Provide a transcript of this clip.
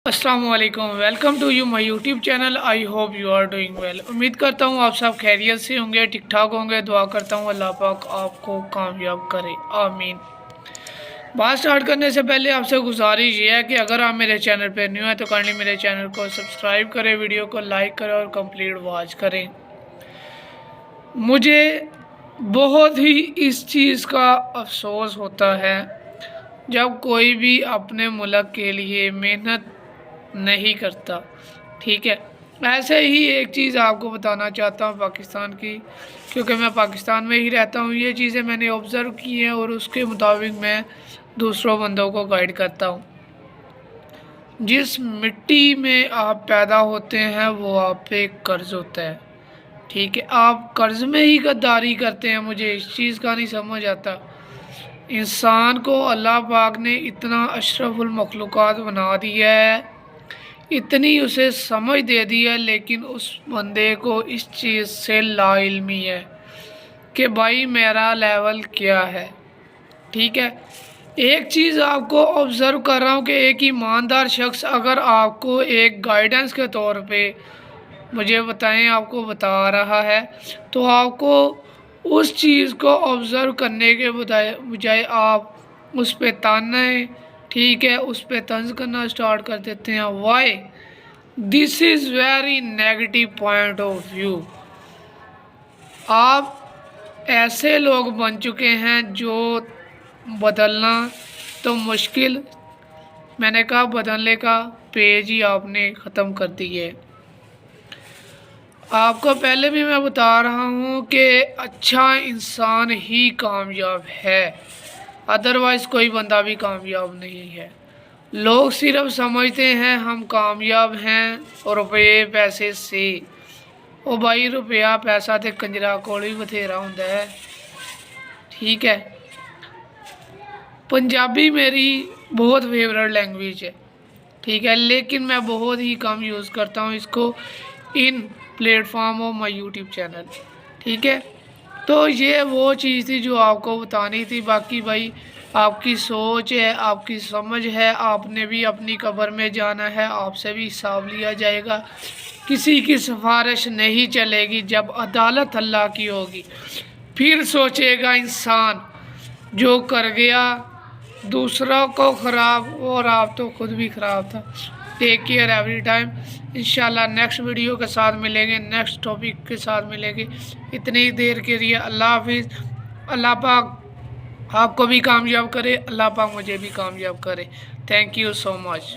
السلام علیکم، welcome to you my YouTube channel. I hope you are doing well. امید کرتا ہوں آپ سب خیریت سے ہوں گے، ٹھیک ٹھاک ہوں گے۔ دعا کرتا ہوں اللہ پاک آپ کو کامیاب کرے، آمین۔ بات سٹارٹ کرنے سے پہلے آپ سے گزارش یہ ہے کہ اگر آپ میرے چینل پہ نیو ہیں تو کائنڈلی میرے چینل کو سبسکرائب کریں، ویڈیو کو لائک کریں اور کمپلیٹ واچ کریں۔ مجھے بہت ہی اس چیز کا افسوس ہوتا ہے جب کوئی بھی اپنے ملک کے لیے محنت نہیں کرتا، ٹھیک ہے۔ ایسے ہی ایک چیز آپ کو بتانا چاہتا ہوں پاکستان کی، کیونکہ میں پاکستان میں ہی رہتا ہوں۔ یہ چیزیں میں نے آبزرو کی ہیں اور اس کے مطابق میں دوسروں بندوں کو گائیڈ کرتا ہوں۔ جس مٹی میں آپ پیدا ہوتے ہیں وہ آپ پہ قرض ہوتا ہے، ٹھیک ہے۔ آپ قرض میں ہی غداری کرتے ہیں، مجھے اس چیز کا نہیں سمجھ آتا۔ انسان کو اللہ پاک نے اتنا اشرف المخلوقات بنا دیا ہے، اتنی اسے سمجھ دے دی ہے، لیکن اس بندے کو اس چیز سے لا علمی ہے کہ بھائی میرا لیول کیا ہے، ٹھیک ہے۔ ایک چیز آپ کو آبزرو کر رہا ہوں کہ ایک ایماندار شخص اگر آپ کو ایک گائیڈنس کے طور پہ مجھے بتائیں، آپ کو بتا رہا ہے، تو آپ کو اس چیز کو آبزرو کرنے کے بجائے آپ اس پہ تانے، ٹھیک ہے، اس پہ طنز کرنا سٹارٹ کر دیتے ہیں۔ Why? This is very negative point of view. آپ ایسے لوگ بن چکے ہیں جو بدلنا تو مشکل، میں نے کہا بدلنے کا پیج ہی آپ نے ختم کر دی ہے۔ آپ کو پہلے بھی میں بتا رہا ہوں کہ اچھا انسان ہی کامیاب ہے، ادروائز کوئی بندہ بھی کامیاب نہیں ہے۔ لوگ صرف سمجھتے ہیں ہم کامیاب ہیں اور روپے پیسے سے۔ او بھائی روپیہ پیسہ تے کنجرا کول بھی بتھیرا ہوندا ہے، ٹھیک ہے۔ پنجابی میری بہت فیورٹ لینگویج ہے، ٹھیک ہے، لیکن میں بہت ہی کم یوز کرتا ہوں اس کو in platform of my YouTube channel, ٹھیک ہے۔ تو یہ وہ چیز تھی جو آپ کو بتانی تھی۔ باقی بھائی آپ کی سوچ ہے، آپ کی سمجھ ہے، آپ نے بھی اپنی قبر میں جانا ہے، آپ سے بھی حساب لیا جائے گا۔ کسی کی سفارش نہیں چلے گی، جب عدالت اللہ کی ہوگی پھر سوچے گا انسان جو کر گیا دوسروں کو خراب، اور آپ تو خود بھی خراب تھا۔ Take care every time. انشاءاللہ نیکسٹ ویڈیو کے ساتھ ملیں گے، نیکسٹ ٹاپک کے ساتھ ملیں گے۔ اتنی دیر کے لیے اللہ حافظ۔ اللہ پاک آپ کو بھی کامیاب کرے، اللہ پاک مجھے بھی کامیاب کرے۔ Thank you so much.